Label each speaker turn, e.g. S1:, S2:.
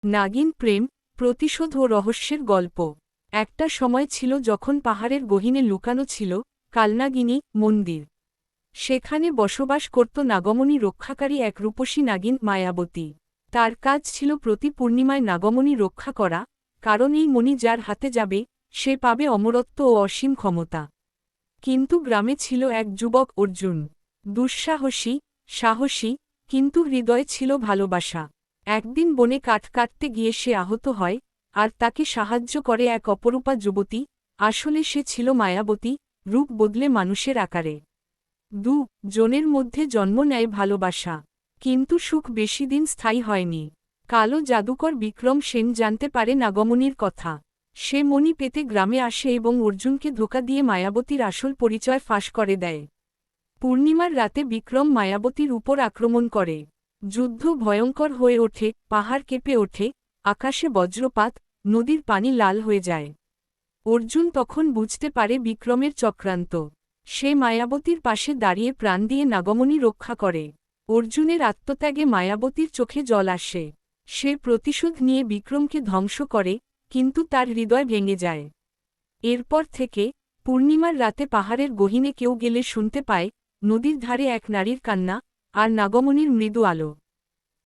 S1: নাগিন প্রেম, প্রতিশোধ ও রহস্যের গল্প। একটা সময় ছিল যখন পাহাড়ের গহীনে লুকানো ছিল কালনাগিনী মন্দির। সেখানে বসবাস করত নাগমণি রক্ষাকারী এক রূপসী নাগিন মায়াবতী। তার কাজ ছিল প্রতি পূর্ণিমায় নাগমণি রক্ষা করা, কারণ এই মণি যার হাতে যাবে সে পাবে অমরত্ব ও অসীম ক্ষমতা। কিন্তু গ্রামে ছিল এক যুবক অর্জুন। দুঃসাহসী, সাহসী, কিন্তু হৃদয়ে ছিল ভালোবাসা। একদিন বনে কাঠ কাটতে গিয়ে সে আহত হয়, আর তাকে সাহায্য করে এক অপরূপা যুবতী। আসলে সে ছিল মায়াবতী, রূপ বদলে মানুষের আকারে। জনের মধ্যে জন্ম নেয় ভালোবাসা। কিন্তু সুখ বেশিদিন স্থায়ী হয়নি। কালো জাদুকর বিক্রম সেন জানতে পারে নাগমণির কথা। সে মণি পেতে গ্রামে আসে এবং অর্জুনকে ধোঁকা দিয়ে মায়াবতীর আসল পরিচয় ফাঁস করে দেয়। পূর্ণিমার রাতে বিক্রম মায়াবতীর উপর আক্রমণ করে। যুদ্ধ ভয়ঙ্কর হয়ে ওঠে, পাহাড় কেঁপে ওঠে, আকাশে বজ্রপাত, নদীর পানি লাল হয়ে যায়। অর্জুন তখন বুঝতে পারে বিক্রমের চক্রান্ত। সে মায়াবতীর পাশে দাঁড়িয়ে প্রাণ দিয়ে নাগমণি রক্ষা করে। অর্জুনের আত্মত্যাগে মায়াবতীর চোখে জল আসে। সে প্রতিশোধ নিয়ে বিক্রমকে ধ্বংস করে, কিন্তু তার হৃদয় ভেঙে যায়। এরপর থেকে পূর্ণিমার রাতে পাহাড়ের গহীনে কেউ গেলে শুনতে পায় নদীর ধারে এক নারীর কান্না আর নাগমণির মৃদু আলো।